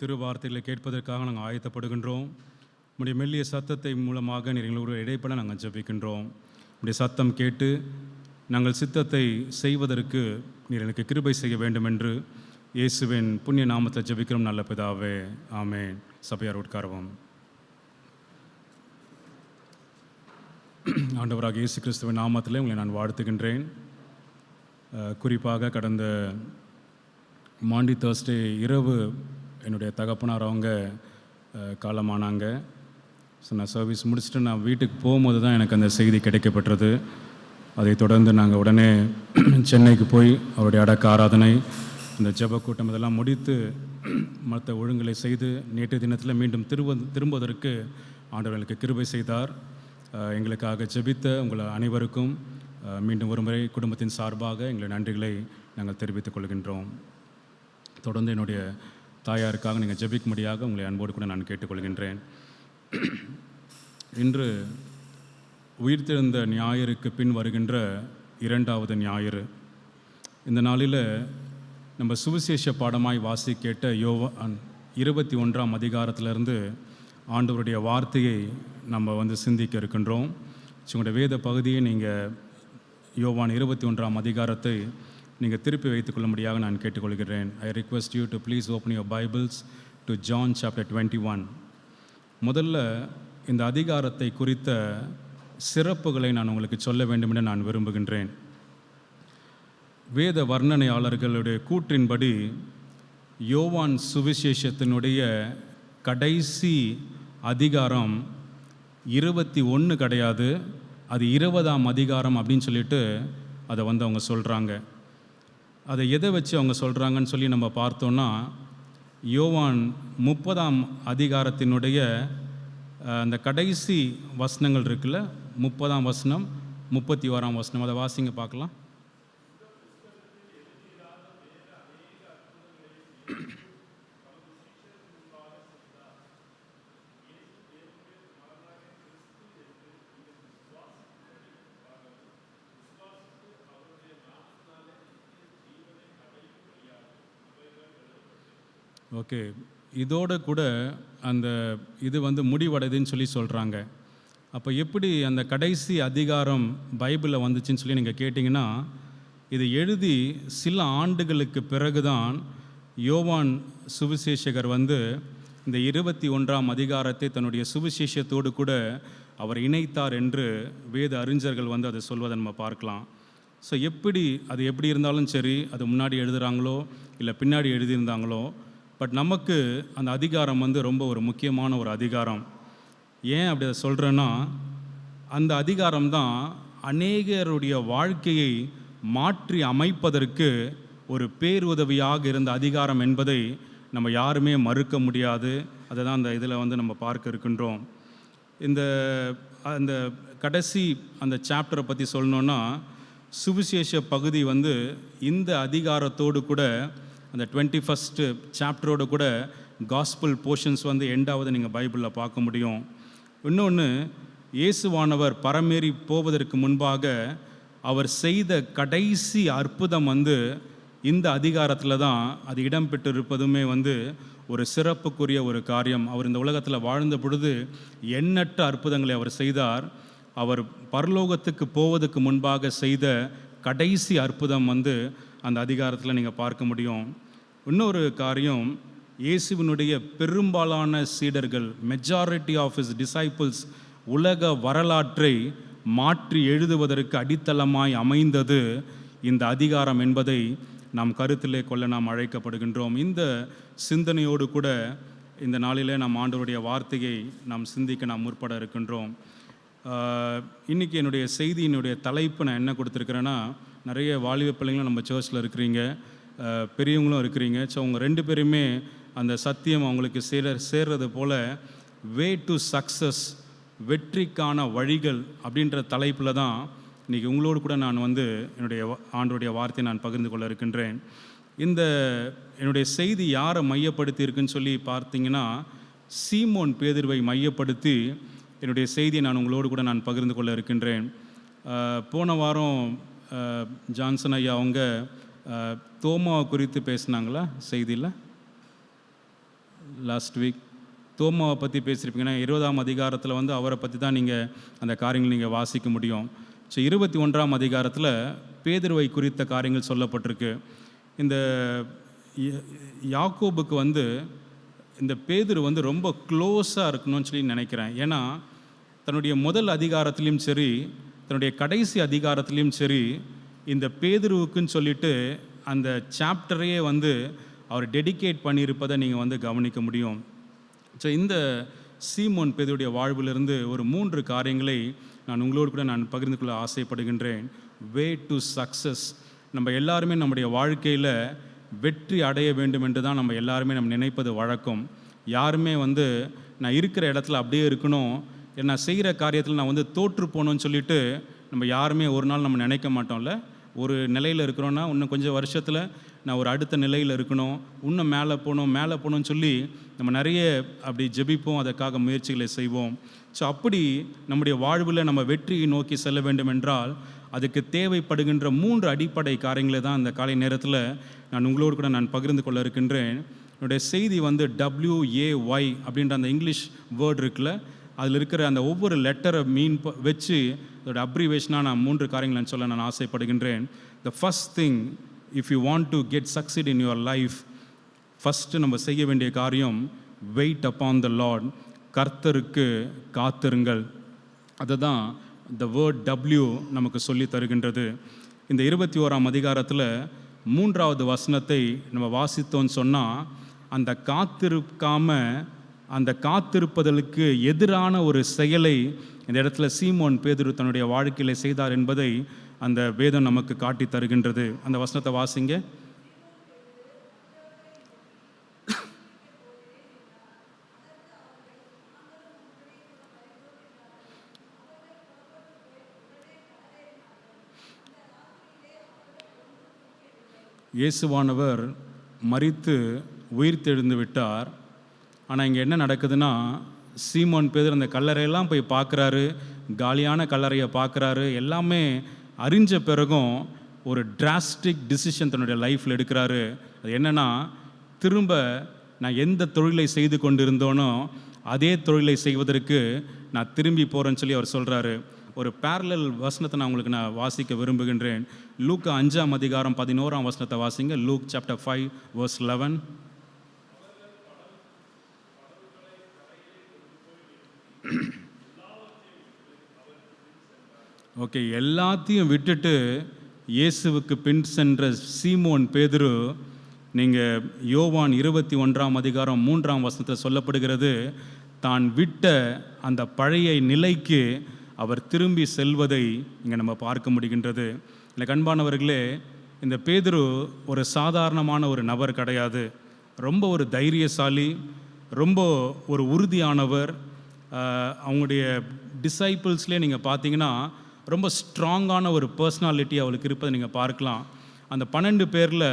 திருவார்த்தைகளை கேட்பதற்காக நாங்கள் ஆயத்தப்படுகின்றோம். உடைய மெல்லிய சத்தத்தை மூலமாக நீர் எங்களோட இடைப்பட நாங்கள் ஜெபிக்கின்றோம். உடைய சத்தம் கேட்டு நாங்கள் சித்தத்தை செய்வதற்கு நீர் எனக்கு கிருபை செய்ய வேண்டும் என்று இயேசுவின் புண்ணிய நாமத்தை ஜெபிக்கிறோம் நல்ல பிதாவே, ஆமென். சபையார் உட்காருவோம். ஆண்டவராக இயேசு கிறிஸ்துவின் நாமத்திலே உங்களை நான் வாழ்த்துகின்றேன். குறிப்பாக கடந்த மாண்டி தேர்ஸ்டே இரவு என்னுடைய தகப்பனார் அவங்க காலமானாங்க. ஸோ நான் சர்வீஸ் முடிச்சுட்டு நான் வீட்டுக்கு போகும்போது தான் எனக்கு அந்த செய்தி கிடைக்கப்பட்டது. அதை தொடர்ந்து நாங்கள் உடனே சென்னைக்கு போய் அவருடைய அடக்க ஆராதனை, இந்த ஜெப கூட்டம் இதெல்லாம் முடித்து மற்ற ஒழுங்குகளை செய்து நேற்று தினத்தில் மீண்டும் திரும்புவதற்கு ஆண்டவர்களுக்கு கிருபை செய்தார். எங்களுக்காக ஜெபித்த உங்கள் அனைவருக்கும் மீண்டும் ஒருமுறை குடும்பத்தின் சார்பாக எங்களை நன்றிகளை நாங்கள் தெரிவித்துக் கொள்கின்றோம். தொடர்ந்து என்னுடைய தாயாருக்காக நீங்கள் ஜெபிக்கும்படியாக உங்களை அன்போடு கூட நான் கேட்டுக்கொள்கின்றேன். இன்று உயிர்த்தெழுந்த ஞாயிறுக்கு பின் வருகின்ற 2வது ஞாயிறு. இந்த நாளில் நம்ம சுவிசேஷ பாடமாய் வாசி கேட்ட யோவான் 21ஆம் அதிகாரத்திலிருந்து ஆண்டவருடைய வார்த்தையை நம்ம சிந்திக்க இருக்கின்றோம். உங்களுடைய வேத பகுதியை நீங்கள் யோவான் 21ஆம் அதிகாரத்தை நீங்கள் திருப்பி வைத்துக்கொள்ளும்படியாக நான் கேட்டுக்கொள்கிறேன். I request you to please open your Bibles to John chapter 21. முதல்ல இந்த அதிகாரத்தை குறித்த சிறப்புகளை நான் உங்களுக்கு சொல்ல வேண்டும் என நான் விரும்புகின்றேன். வேத வர்ணனையாளர்களுடைய கூற்றின்படி யோவான் சுவிசேஷத்தினுடைய கடைசி அதிகாரம் 21 கிடையாது, அது 20ஆம் அதிகாரம் அப்படின்னு சொல்லிட்டு அதை அவங்க சொல்கிறாங்க. அதை எதை வச்சு அவங்க சொல்கிறாங்கன்னு சொல்லி நம்ம பார்த்தோன்னா, யோவான் 30ஆம் அதிகாரத்தினுடைய அந்த கடைசி வசனங்கள் இருக்குல்ல, 30ஆம் வசனம் 31ஆம் வசனம், அதை வாசிங்க பார்க்கலாம். ஓகே, இதோடு கூட அந்த இது முடிவடைதுன்னு சொல்லி சொல்கிறாங்க. அப்போ எப்படி அந்த கடைசி அதிகாரம் பைபிளில் வந்துச்சுன்னு சொல்லி நீங்கள் கேட்டிங்கன்னா, இது எழுதி சில ஆண்டுகளுக்கு பிறகு தான் யோவான் சுவிசேஷகர் இந்த 21ஆம் அதிகாரத்தை தன்னுடைய சுவிசேஷத்தோடு கூட அவர் இணைத்தார் என்று வேத அறிஞர்கள் அதை சொல்வதை நம்ம பார்க்கலாம். ஸோ அது எப்படி இருந்தாலும் சரி, அது முன்னாடி எழுதுகிறாங்களோ இல்லை பின்னாடி எழுதியிருந்தாங்களோ, பட் நமக்கு அந்த அதிகாரம் ரொம்ப ஒரு முக்கியமான ஒரு அதிகாரம். ஏன் அப்படி அதை சொல்கிறேன்னா, அந்த அதிகாரம் தான் அநேகருடைய வாழ்க்கையை மாற்றி அமைப்பதற்கு ஒரு பேருதவியாக இருந்த அதிகாரம் என்பதை நம்ம யாருமே மறுக்க முடியாது. அதை தான் அந்த இதில் நம்ம பார்க்க இருக்கின்றோம். அந்த கடைசி அந்த சாப்டரை பற்றி சொல்லணுன்னா, சுவிசேஷ பகுதி இந்த அதிகாரத்தோடு கூட அந்த 21st சாப்டரோடு கூட காஸ்பிள் போர்ஷன்ஸ் எண்டாவது நீங்கள் பைபிளில் பார்க்க முடியும். இன்னொன்று, இயேசுவானவர் பரமேறி போவதற்கு முன்பாக அவர் செய்த கடைசி அற்புதம் இந்த அதிகாரத்தில் தான் அது இடம்பெற்றிருப்பதுமே ஒரு சிறப்புக்குரிய ஒரு காரியம். அவர் இந்த உலகத்தில் வாழ்ந்த பொழுது எண்ணற்ற அற்புதங்களை அவர் செய்தார். அவர் பரலோகத்துக்கு போவதற்கு முன்பாக செய்த கடைசி அற்புதம் அந்த அதிகாரத்தில் நீங்கள் பார்க்க முடியும். இன்னொரு காரியம், இயேசுவினுடைய பெரும்பாலான சீடர்கள், மெஜாரிட்டி ஆஃப் ஹிஸ் டிசைபிள்ஸ், உலக வரலாற்றை மாற்றி எழுதுவதற்கு அடித்தளமாய் அமைந்தது இந்த அதிகாரம் என்பதை நாம் கருத்திலே கொள்ள நாம் அழைக்கப்படுகின்றோம். இந்த சிந்தனையோடு கூட இந்த நாளிலே நாம் ஆண்டவருடைய வார்த்தையை நாம் சிந்திக்க நாம் முற்பட இருக்கின்றோம். இன்றைக்கி என்னுடைய செய்தியினுடைய தலைப்பு நான் என்ன கொடுத்துருக்கிறேன்னா, நிறைய வாலிப பிள்ளைங்களும் நம்ம சர்ச்சில் இருக்கிறீங்க, பெரியவங்களும் இருக்கிறீங்க. ஸோ அவங்க 2 பேருமே அந்த சத்தியம் அவங்களுக்கு சேர்றது போல் வே டு சக்ஸஸ், வெற்றிக்கான வழிகள் அப்படின்ற தலைப்பில் தான் இன்றைக்கி உங்களோடு கூட நான் என்னுடைய ஆண்டவருடைய வார்த்தையை நான் பகிர்ந்து கொள்ள இருக்கின்றேன். என்னுடைய செய்தி யாரை மையப்படுத்தி இருக்குன்னு சொல்லி பார்த்தீங்கன்னா, சீமோன் பேதுருவை மையப்படுத்தி என்னுடைய செய்தியை நான் உங்களோடு கூட நான் பகிர்ந்து கொள்ள இருக்கின்றேன். போன வாரம் ஜான்சன் ஐயா அவங்க தோமாவை குறித்து பேசினாங்களா செய்தியில்? லாஸ்ட் வீக் தோமாவை பற்றி பேசியிருப்பீங்கன்னா 20ஆம் அதிகாரத்தில் வந்து அவரை பற்றி தான் நீங்கள் அந்த காரியங்கள் நீங்கள் வாசிக்க முடியும். ஸோ 21ஆம் அதிகாரத்தில் பேதுருவை குறித்த காரியங்கள் சொல்லப்பட்டிருக்கு. இந்த யாக்கோபுக்கு வந்து இந்த பேதுரு வந்து ரொம்ப க்ளோஸாக இருக்கணும்னு சொல்லி நினைக்கிறேன். ஏன்னா தன்னுடைய முதல் அதிகாரத்துலேயும் சரி, தன்னுடைய கடைசி அதிகாரத்துலேயும் சரி, இந்த பேதுருவுக்குன்னு சொல்லிட்டு அந்த சாப்டரையே வந்து அவர் டெடிகேட் பண்ணியிருப்பதை நீங்கள் வந்து கவனிக்க முடியும். ஸோ இந்த சீமோன் பேதுருடைய வாழ்விலிருந்து ஒரு 3 காரியங்களை நான் உங்களோடு கூட நான் பகிர்ந்து கொள்ள ஆசைப்படுகின்றேன். Way to success. நம்ம எல்லாருமே நம்முடைய வாழ்க்கையில் வெற்றி அடைய வேண்டும் என்று தான் நம்ம எல்லாருமே நம்ம நினைப்பது வழக்கம். யாருமே வந்து நான் இருக்கிற இடத்துல அப்படியே இருக்கணும், நான் செய்கிற காரியத்தில் நான் வந்து தோற்று போகணும்னு சொல்லிட்டு நம்ம யாருமே ஒரு நாள் நம்ம நினைக்க மாட்டோம்ல. ஒரு நிலையில் இருக்கிறோன்னா இன்னும் கொஞ்சம் வருஷத்தில் நான் ஒரு அடுத்த நிலையில் இருக்கணும், இன்னும் மேலே போகணும்னு சொல்லி நம்ம நிறைய அப்படி ஜெபிப்போம், அதற்காக முயற்சிகளை செய்வோம். ஸோ அப்படி நம்முடைய வாழ்வில் நம்ம வெற்றியை நோக்கி செல்ல வேண்டும் என்றால் அதுக்கு தேவைப்படுகின்ற 3 அடிப்படை காரியங்களை தான் அந்த காலை நேரத்தில் நான் உங்களோடு கூட நான் பகிர்ந்து கொள்ள இருக்கின்றேன். என்னுடைய செய்தி வந்து WAY அப்படின்ற அந்த இங்கிலீஷ் வேர்டு இருக்குல்ல, அதில் இருக்கிற அந்த ஒவ்வொரு லெட்டரை வச்சு அதோட அப்ரிவேஷனாக நான் 3 காரியங்களை சொல்ல நான் ஆசைப்படுகின்றேன். The first thing, if you want to get succeed in your life, first நம்ம செய்ய வேண்டிய காரியம் வெயிட் அப்பான் த லார்ட். கர்த்தருக்கு காத்திருங்கள். அதை தான் த வேர்ட் W நமக்கு சொல்லி தருகின்றது. இந்த 21ஆம் அதிகாரத்தில் 3வது வசனத்தை நம்ம வாசித்தோன்னு சொன்னால், அந்த காத்திருப்பதற்கு எதிரான ஒரு செயலை இந்த இடத்துல சீமோன் பேதுரு தன்னுடைய வாழ்க்கையில் செய்தார் என்பதை அந்த வேதம் நமக்கு காட்டி தருகின்றது. அந்த வசனத்தை வாசிங்க. இயேசுவானவர் மரித்து உயிர்த்தெழுந்து விட்டார். ஆனால் இங்கே என்ன நடக்குதுன்னா, சீமோன் பேதுரு அந்த கல்லறையெல்லாம் போய் பார்க்குறாரு, காலியான கல்லறையை பார்க்குறாரு. எல்லாமே அறிஞ்ச பிறகும் ஒரு டிராஸ்டிக் டிசிஷன் தன்னுடைய லைஃப்பில் எடுக்கிறாரு. அது என்னென்னா, திரும்ப நான் எந்த தொழிலை செய்து கொண்டிருந்தோனோ அதே தொழிலை செய்வதற்கு நான் திரும்பி போகிறேன்னு சொல்லி அவர் சொல்கிறாரு. ஒரு பேரலல் வசனத்தை நான் உங்களுக்கு நான் வாசிக்க விரும்புகின்றேன். லூக்கா 5ஆம் அதிகாரம் 11ஆம் வசனத்தை வாசிங்க. Look chapter 5 verse 11. ஓகே, எல்லாத்தையும் விட்டுட்டு இயேசுவுக்கு பின் சென்ற சீமோன் பேதுரு, நீங்கள் யோவான் 21ஆம் அதிகாரம் 3ஆம் வசனத்தில் சொல்லப்படுகிறது, தான் விட்ட அந்த பழைய நிலைக்கு அவர் திரும்பி செல்வதை இங்கே நம்ம பார்க்க முடிகின்றது. எனக்கு அன்பானவர்களே, இந்த பேதுரு ஒரு சாதாரணமான ஒரு நபர் கிடையாது. ரொம்ப ஒரு தைரியசாலி, ரொம்ப ஒரு உறுதியானவர். அவங்களுடைய டிசைபிள்ஸ்லேயே நீங்கள் பார்த்தீங்கன்னா ரொம்ப ஸ்ட்ராங்கான ஒரு பர்சனாலிட்டி அவளுக்கு இருப்பதை நீங்கள் பார்க்கலாம். அந்த 12 பேரில்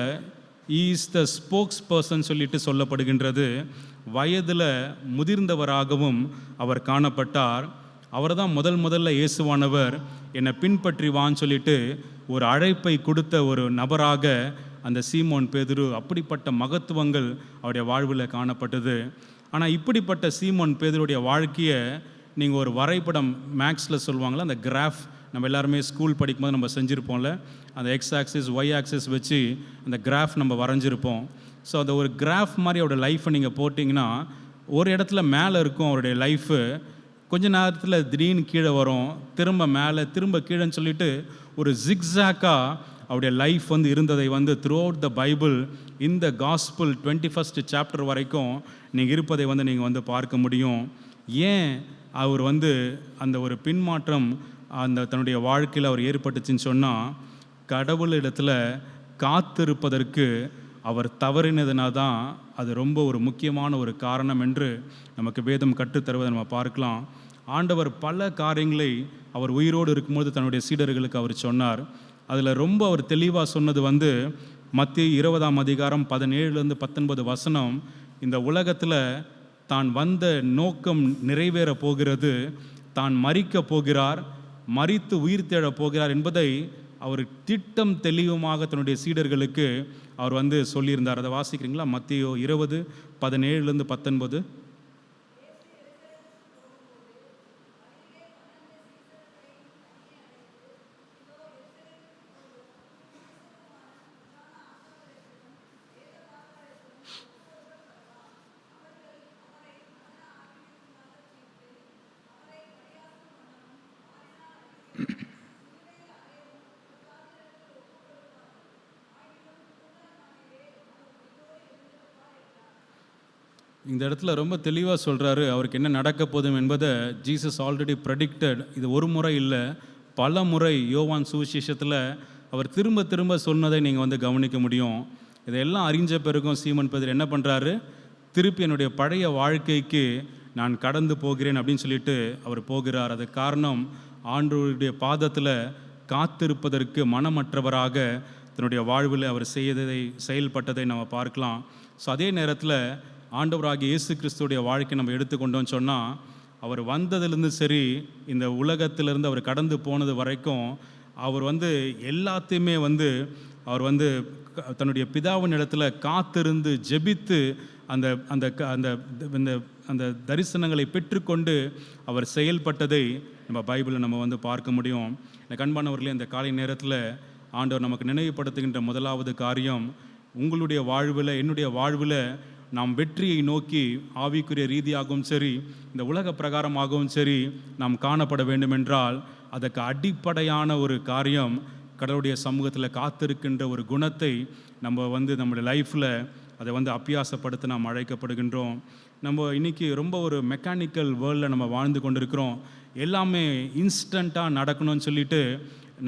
ஈஸ் த ஸ்போக்ஸ் பர்சன் சொல்லிட்டு சொல்லப்படுகின்றது. வயதில் முதிர்ந்தவராகவும் அவர் காணப்பட்டார். அவர் தான் முதல்ல இயேசுவானவர் என்னை பின்பற்றி வான்னு சொல்லிட்டு ஒரு அழைப்பை கொடுத்த ஒரு நபராக அந்த சீமோன் பேதுரு. அப்படிப்பட்ட மகத்துவங்கள் அவருடைய வாழ்வில் காணப்பட்டது. ஆனால் இப்படிப்பட்ட சீமோன் பேதுருடைய வாழ்க்கையை நீங்கள் ஒரு வரைபடம், மேக்ஸில் சொல்லுவாங்களே அந்த கிராஃப், நம்ம எல்லாருமே ஸ்கூல் படிக்கும்போது நம்ம செஞ்சுருப்போம்ல, அந்த எக்ஸ் ஆக்சிஸ் ஒய் ஆக்சிஸ் வச்சு அந்த கிராஃப் நம்ம வரைஞ்சிருப்போம். ஸோ அந்த ஒரு கிராஃப் மாதிரி அவருடைய லைஃப்பை நீங்கள் போட்டிங்கன்னா ஒரு இடத்துல மேலே இருக்கும் அவருடைய லைஃபு, கொஞ்ச நேரத்தில் திடீர்னு கீழே வரும், திரும்ப மேலே திரும்ப கீழேன்னு சொல்லிட்டு ஒரு ஜிக்ஸாக்காக அவருடைய லைஃப் வந்து இருந்ததை வந்து த்ரூ அவுட் த பைபிள், இந்த காஸ்பிள் 21st சாப்டர் வரைக்கும் நீங்கள் இருப்பதை வந்து நீங்கள் வந்து பார்க்க முடியும். ஏன் அவர் வந்து அந்த ஒரு பின்மாற்றம் அந்த தன்னுடைய வாழ்க்கையில் அவர் ஏற்பட்டுச்சுன்னு சொன்னால், கடவுளிடத்தில் காத்திருப்பதற்கு அவர் தவறினதுனா தான் அது ரொம்ப ஒரு முக்கியமான ஒரு காரணம் என்று நமக்கு வேதம் கற்றுத்தருவதை நம்ம பார்க்கலாம். ஆண்டவர் பல காரியங்களை அவர் உயிரோடு இருக்கும்போது தன்னுடைய சீடர்களுக்கு அவர் சொன்னார். அதில் ரொம்ப அவர் தெளிவாக சொன்னது வந்து மத்தேயு 20ஆம் அதிகாரம் 17-19 வசனம். இந்த உலகத்தில் தான் வந்த நோக்கம் நிறைவேற போகிறது, தான் மரிக்க போகிறார், மரித்து உயிர் தேடப் போகிறார் என்பதை அவர் திட்டம் தெளிவுமாக தன்னுடைய சீடர்களுக்கு அவர் வந்து சொல்லியிருந்தார். அதை வாசிக்கிறீங்களா? மத்தேயு 20:17-19. இந்த இடத்துல ரொம்ப தெளிவாக சொல்கிறாரு, அவருக்கு என்ன நடக்க போதும் என்பதை ஜீசஸ் ஆல்ரெடி ப்ரெடிக்டட். இது ஒரு முறை இல்லை, பல முறை யோவான் சுவிசேஷத்தில் அவர் திரும்ப திரும்ப சொன்னதை நீங்கள் வந்து கவனிக்க முடியும். இதையெல்லாம் அறிஞ்ச பிறகும் சீமன் பேதுரு என்ன பண்ணுறாரு? திருப்பி என்னுடைய பழைய வாழ்க்கைக்கு நான் கடந்து போகிறேன் அப்படின்னு சொல்லிட்டு அவர் போகிறார். அது காரணம், ஆண்டவருடைய பாதத்தில் காத்திருப்பதற்கு மனமற்றவராக தன்னுடைய வாழ்வில் அவர் செயல்பட்டதை நம்ம பார்க்கலாம். ஸோ அதே நேரத்தில் ஆண்டவராகிய இயேசு கிறிஸ்துடைய வாழ்க்கை நம்ம எடுத்துக்கொண்டோன்னு சொன்னால், அவர் வந்ததுலேருந்து சரி, இந்த உலகத்திலேருந்து அவர் கடந்து போனது வரைக்கும் அவர் வந்து எல்லாத்தையுமே வந்து அவர் வந்து தன்னுடைய பிதாவின் இடத்துல காத்திருந்து ஜெபித்து அந்த அந்த அந்த இந்த அந்த தரிசனங்களை பெற்றுக்கொண்டு அவர் செயல்பட்டதை நம்ம பைபிளில் நம்ம வந்து பார்க்க முடியும். எனக்கு அன்பானவர்களே, இந்த காலை நேரத்தில் ஆண்டவர் நமக்கு நினைவுபடுத்துகின்ற முதலாவது காரியம், உங்களுடைய வாழ்வில், என்னுடைய வாழ்வில் நாம் வெற்றியை நோக்கி ஆவிக்குரிய ரீதியாகவும் சரி, இந்த உலக பிரகாரமாகவும் சரி நாம் காணப்பட வேண்டுமென்றால் அதற்கு அடிப்படையான ஒரு காரியம் கடவுளுடைய சமூகத்தில் காத்திருக்கின்ற ஒரு குணத்தை நம்ம வந்து நம்முடைய லைஃப்பில் அதை வந்து அபியாசப்படுத்த நாம் அழைக்கப்படுகின்றோம். நம்ம இன்றைக்கி ரொம்ப ஒரு மெக்கானிக்கல் வேர்ல்டில் நம்ம வாழ்ந்து கொண்டிருக்கிறோம். எல்லாமே இன்ஸ்டண்ட்டாக நடக்கணும்னு சொல்லிட்டு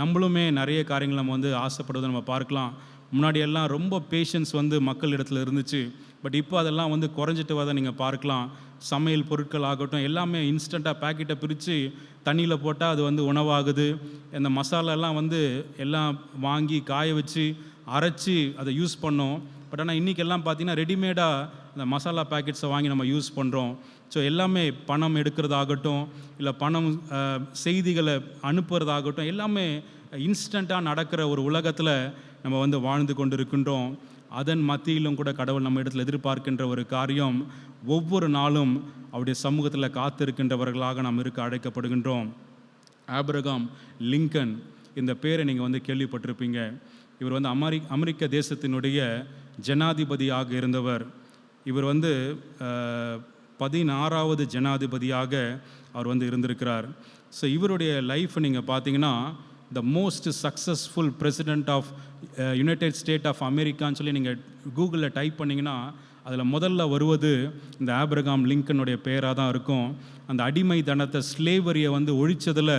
நம்மளுமே நிறைய காரியங்கள் நம்ம வந்து ஆசைப்படுவதை நம்ம பார்க்கலாம். முன்னாடியெல்லாம் ரொம்ப பேஷன்ஸ் வந்து மக்கள் இடத்துல இருந்துச்சு. பட் இப்போ அதெல்லாம் வந்து குறைஞ்சிட்டு வரதை நீங்கள் பார்க்கலாம். சமையல் பொருட்கள் ஆகட்டும், எல்லாமே இன்ஸ்டண்ட்டாக பேக்கெட்டை பிரித்து தண்ணியில் போட்டால் அது வந்து உணவாகுது. இந்த மசாலாலாம் வந்து எல்லாம் வாங்கி காய வச்சு அரைச்சி அதை யூஸ் பண்ணோம். பட் ஆனால் இன்றைக்கி எல்லாம் பார்த்திங்கன்னா ரெடிமேடாக அந்த மசாலா பேக்கெட்ஸை வாங்கி நம்ம யூஸ் பண்ணுறோம். ஸோ எல்லாமே பணம் எடுக்கிறதாகட்டும், இல்லை பணம் செய்திகளை அனுப்புறதாகட்டும், எல்லாமே இன்ஸ்டண்ட்டாக நடக்கிற ஒரு உலகத்தில் நம்ம வந்து வாழ்ந்து கொண்டு இருக்கின்றோம். அதன் மத்தியிலும் கூட கடவுள் நம்ம இடத்துல எதிர்பார்க்கின்ற ஒரு காரியம், ஒவ்வொரு நாளும் அவருடைய சமூகத்தில் காத்திருக்கின்றவர்களாக நாம் இருக்க அழைக்கப்படுகின்றோம். ஆபிரகாம் லிங்கன், இந்த பேரை நீங்கள் வந்து கேள்விப்பட்டிருப்பீங்க. இவர் வந்து அமெரிக்க தேசத்தினுடைய ஜனாதிபதியாக இருந்தவர். இவர் வந்து 16வது ஜனாதிபதியாக அவர் வந்து இருந்திருக்கிறார். ஸோ இவருடைய லைஃப் நீங்கள் பார்த்தீங்கன்னா, the most successful president of united state ஆஃப் அமெரிக்கான்னு சொல்லி நீங்கள் கூகுளில் டைப் பண்ணிங்கன்னா அதில் முதல்ல வருவது இந்த ஆபிரகாம் லிங்கனுடைய பெயராக தான் இருக்கும். அந்த அடிமை தனத்தை, ஸ்லேவரியை வந்து ஒழித்ததில்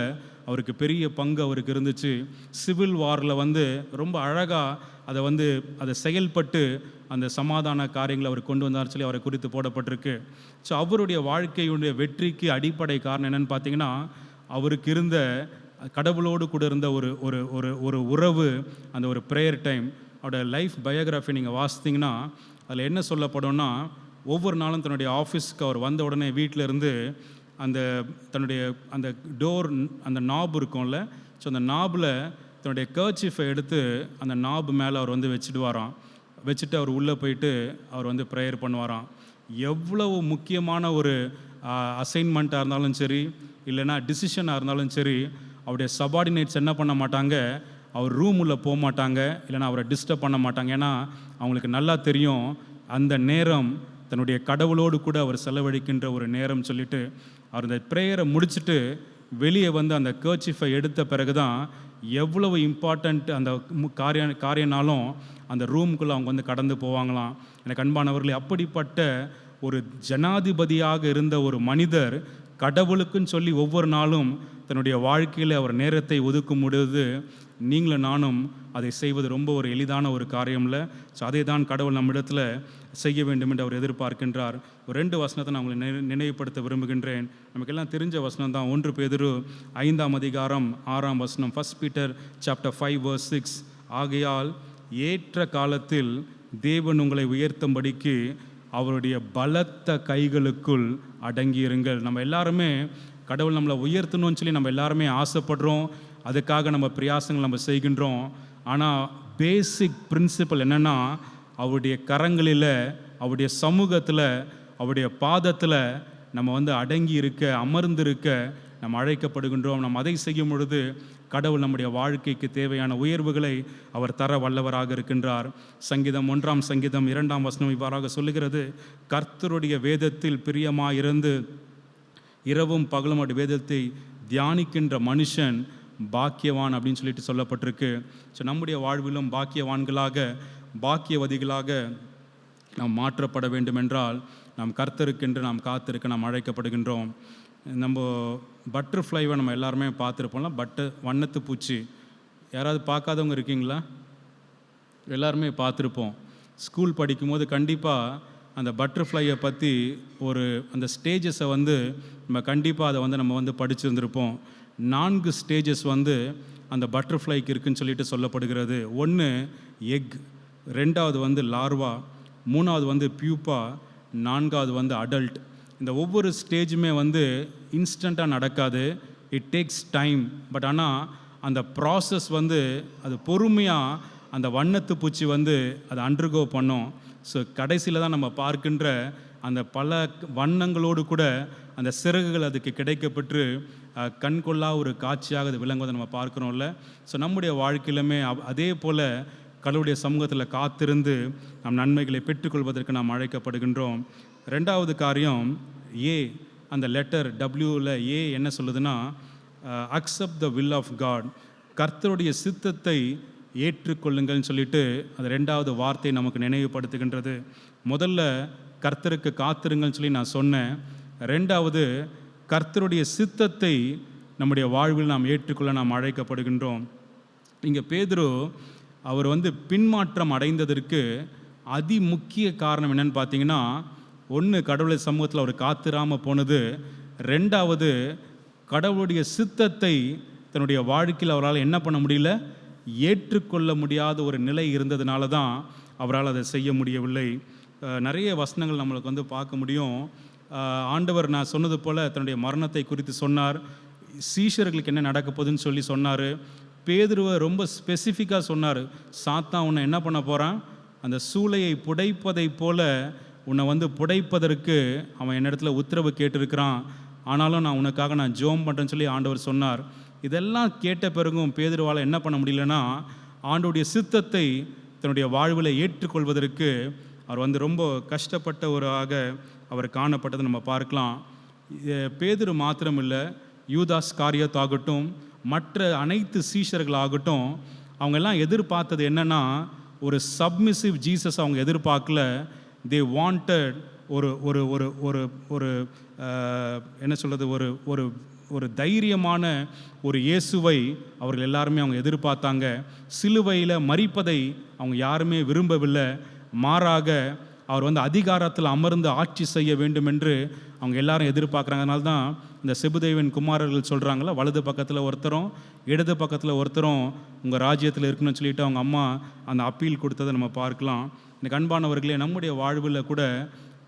அவருக்கு பெரிய பங்கு அவருக்கு இருந்துச்சு. சிவில் வாரில் வந்து ரொம்ப அழகாக அதை செயல்பட்டு அந்த சமாதான காரியங்களை அவர் கொண்டு வந்தார் சொல்லி அவரை குறித்து போடப்பட்டிருக்கு. ஸோ அவருடைய வாழ்க்கையுடைய வெற்றிக்கு அடிப்படை காரணம் என்னென்னு பார்த்தீங்கன்னா, அவருக்கு இருந்த கடவுளோடு கூட இருந்த ஒரு ஒரு ஒரு ஒரு உறவு, அந்த ஒரு ப்ரேயர் டைம். அவரோட லைஃப் பயோகிராஃபி நீங்கள் வாசித்தீங்கன்னா அதில் என்ன சொல்லப்படும்னா, ஒவ்வொரு நாளும் தன்னுடைய ஆஃபீஸ்க்கு அவர் வந்த உடனே வீட்டில் இருந்து அந்த தன்னுடைய அந்த டோர், அந்த நாப் இருக்கும்ல, ஸோ அந்த நாபில் தன்னுடைய கர்ச்சீஃபை எடுத்து அந்த நாப் மேலே அவர் வந்து வச்சுட்டு அவர் உள்ளே போயிட்டு அவர் வந்து ப்ரேயர் பண்ணுவாராம். எவ்வளவு முக்கியமான ஒரு அசைன்மெண்ட்டாக இருந்தாலும் சரி, இல்லைனா டிசிஷனாக இருந்தாலும் சரி, அவருடைய சபார்டினேட்ஸ் என்ன பண்ண மாட்டாங்க, அவர் ரூம் உள்ள போக மாட்டாங்க, இல்லைனா அவரை டிஸ்டர்ப் பண்ண மாட்டாங்க. ஏன்னா அவங்களுக்கு நல்லா தெரியும் அந்த நேரம் தன்னுடைய கடவுளோடு கூட அவர் செலவழிக்கின்ற ஒரு நேரம் சொல்லிட்டு, அவர் அந்த ப்ரேயரை முடிச்சுட்டு வெளியே வந்து அந்த கர்ச்சீஃபை எடுத்த பிறகு தான் எவ்வளவு இம்பார்ட்டண்ட் அந்த காரியனாலும் அந்த ரூமுக்குள்ளே அவங்க வந்து கடந்து போவாங்களாம். எனக்கு அன்பானவர்களே, அப்படிப்பட்ட ஒரு ஜனாதிபதியாக இருந்த ஒரு மனிதர் கடவுளுக்குன்னு சொல்லி ஒவ்வொரு நாளும் தன்னுடைய வாழ்க்கையில் அவர் நேரத்தை ஒதுக்கும் பொழுது நீங்களும் நானும் அதை செய்வது ரொம்ப ஒரு எளிதான ஒரு காரியம் இல்லை. ஸோ அதை தான் கடவுள் நம்மிடத்தில் செய்ய வேண்டும் என்று அவர் எதிர்பார்க்கின்றார். ஒரு 2 வசனத்தை நான் உங்களை நினைவுபடுத்த விரும்புகின்றேன். நமக்கெல்லாம் தெரிஞ்ச வசனம் தான். 1 பேதுரு 5ஆம் அதிகாரம் 6ஆம் வசனம். 1 Peter chapter 5 verse 6. ஆகையால் ஏற்ற காலத்தில் தேவன் உங்களை உயர்த்தும்படிக்கு அவருடைய பலத்த கைகளுக்குள் அடங்கியிருங்கள். நம்ம எல்லாருமே கடவுள் நம்மளை உயர்த்தணும்னு சொல்லி நம்ம எல்லாருமே ஆசைப்படுறோம். அதுக்காக நம்ம பிரயாசங்கள் நம்ம செய்கின்றோம். ஆனால் பேசிக் பிரின்சிபல் என்னென்னா, அவருடைய கரங்களில், அவருடைய சமூகத்தில், அவருடைய பாதத்தில் நம்ம வந்து அடங்கி இருக்க, அமர்ந்திருக்க நம்ம அழைக்கப்படுகின்றோம். நம்ம அதை செய்யும் பொழுது கடவுள் நம்முடைய வாழ்க்கைக்கு தேவையான உயர்வுகளை அவர் தர வல்லவராக இருக்கின்றார். சங்கீதம் 1 சங்கீதம் 2 வசனம் இவ்வாறாக சொல்லுகிறது, கர்த்தருடைய வேதத்தில் பிரியமாயிருந்து இரவும் பகலும் அவருடைய வேதத்தை தியானிக்கின்ற மனுஷன் பாக்கியவான் அப்படின்னு சொல்லிட்டு சொல்லப்பட்டிருக்கு. ஸோ நம்முடைய வாழ்விலும் பாக்கியவான்களாக, பாக்கியவதிகளாக நாம் மாற்றப்பட வேண்டும் என்றால் நாம் கர்த்தருக்கென்று நாம் காத்திருக்க நாம் அழைக்கப்படுகின்றோம். நம்ம பட்டர்ஃப்ளைவை நம்ம எல்லாருமே பார்த்துருப்போம்ல, வண்ணத்து பூச்சி. யாராவது பார்க்காதவங்க இருக்கீங்களா? எல்லாருமே பார்த்துருப்போம். ஸ்கூல் படிக்கும்போது கண்டிப்பாக அந்த பட்டர்ஃப்ளையை பற்றி அந்த ஸ்டேஜஸை வந்து நம்ம கண்டிப்பாக அதை வந்து நம்ம வந்து படிச்சிருந்திருப்போம். 4 ஸ்டேஜஸ் வந்து அந்த பட்டர்ஃப்ளைக்கு இருக்குன்னு சொல்லிட்டு சொல்லப்படுகிறது. 1 எக், 2வது வந்து லார்வா, 3வது வந்து பியூப்பா, 4வது வந்து அடல்ட். இந்த ஒவ்வொரு ஸ்டேஜுமே வந்து இன்ஸ்டண்ட்டாக நடக்காது, இட் டேக்ஸ் டைம். பட் ஆனால் அந்த ப்ராசஸ் வந்து அது பொறுமையாக அந்த வண்ணத்து பூச்சி வந்து அதை அண்டர்கோ பண்ணோம். ஸோ கடைசியில் தான் நம்ம பார்க்கின்ற அந்த பல வண்ணங்களோடு கூட அந்த சிறகுகள் அதுக்கு கிடைக்கப்பெற்று கண்கொள்ளா ஒரு காட்சியாக அது விளங்குவதை நம்ம பார்க்குறோம்ல. ஸோ நம்முடைய வாழ்க்கையிலுமே அதே போல் கடவுளுடைய சமூகத்தில் காத்திருந்து நம் நன்மைகளை பெற்றுக்கொள்வதற்கு நாம் அழைக்கப்படுகின்றோம். 2வது காரியம் ஏ, அந்த லெட்டர் டபிள்யூவில் ஏ என்ன சொல்லுதுன்னா, accept the will of God, கர்த்தருடைய சித்தத்தை ஏற்றுக்கொள்ளுங்கள்னு சொல்லிட்டு அது 2வது வார்த்தை நமக்கு நினைவுபடுத்துகின்றது. முதல்ல கர்த்தருக்கு காத்திருங்கள்னு சொல்லி நான் சொன்னேன். 2வது கர்த்தருடைய சித்தத்தை நம்முடைய வாழ்வில் நாம் ஏற்றுக்கொள்ள நாம் அழைக்கப்படுகின்றோம். இங்கே பேதுரு அவர் வந்து பின்மாற்றம் அடைந்ததற்கு அதிமுக்கிய காரணம் என்னன்னு பார்த்தீங்கன்னா, 1 கடவுளை சமூகத்தில் அவர் காத்திராமல் போனது, 2வது கடவுளுடைய சித்தத்தை தன்னுடைய வாழ்க்கையில் அவரால் என்ன பண்ண முடியல, ஏற்றுக்கொள்ள முடியாத ஒரு நிலை இருந்ததுனால தான் அவரால் அதை செய்ய முடியவில்லை. நிறைய வசனங்கள் நம்மளுக்கு வந்து பார்க்க முடியும். ஆண்டவர் நான் சொன்னது போல் தன்னுடைய மரணத்தை குறித்து சொன்னார், சீஷர்களுக்கு என்ன நடக்க போகுதுன்னு சொல்லி சொன்னார். பேதுருவை ரொம்ப ஸ்பெசிஃபிக்காக சொன்னார், சாத்தான் உன்னை என்ன பண்ண போகிறான், அந்த சூளையை புடைப்பதை போல உன்னை வந்து புடைப்பதற்கு அவன் என்னிடத்துல உத்தரவு கேட்டிருக்கிறான், ஆனாலும் நான் உனக்காக நான் ஜெபம் பண்ணுறேன்னு சொல்லி ஆண்டவர் சொன்னார். இதெல்லாம் கேட்ட பிறகும் பேதுருவால் என்ன பண்ண முடியலன்னா, ஆண்டவருடைய சித்தத்தை தன்னுடைய வாழ்வில் ஏற்றுக்கொள்வதற்கு அவர் வந்து ரொம்ப கஷ்டப்பட்டவராக அவர் காணப்பட்டதை நம்ம பார்க்கலாம். பேதுரு மாத்திரம் இல்லை, யூதாஸ் காரியத் ஆகட்டும், மற்ற அனைத்து சீஷர்களாகட்டும், அவங்கெல்லாம் எதிர்பார்த்தது என்னென்னா, ஒரு சப்மிசிவ் ஜீசஸ் அவங்க எதிர்பார்க்கல. தே வாண்டட் ஒரு ஒரு ஒரு ஒரு ஒரு என்ன சொல்கிறது, ஒரு ஒரு ஒரு தைரியமான ஒரு இயேசுவை அவர்கள் எல்லாருமே அவங்க எதிர்பார்த்தாங்க. சிலுவையில் மரிப்பதை அவங்க யாருமே விரும்பவில்லை. மாறாக அவர் வந்து அதிகாரத்தில் அமர்ந்து ஆட்சி செய்ய வேண்டும் என்று அவங்க எல்லாரும் எதிர்பார்க்குறாங்க. அதனால தான் இந்த செபுதேவின் குமாரர்கள் சொல்கிறாங்களா, வலது பக்கத்தில் ஒருத்தரும் இடது பக்கத்தில் ஒருத்தரும் உங்கள் ராஜ்யத்தில் இருக்குன்னு சொல்லிட்டு அவங்க அம்மா அந்த அப்பீல் கொடுத்ததை நம்ம பார்க்கலாம். இந்த அன்பானவர்களே, நம்முடைய வாழ்வில் கூட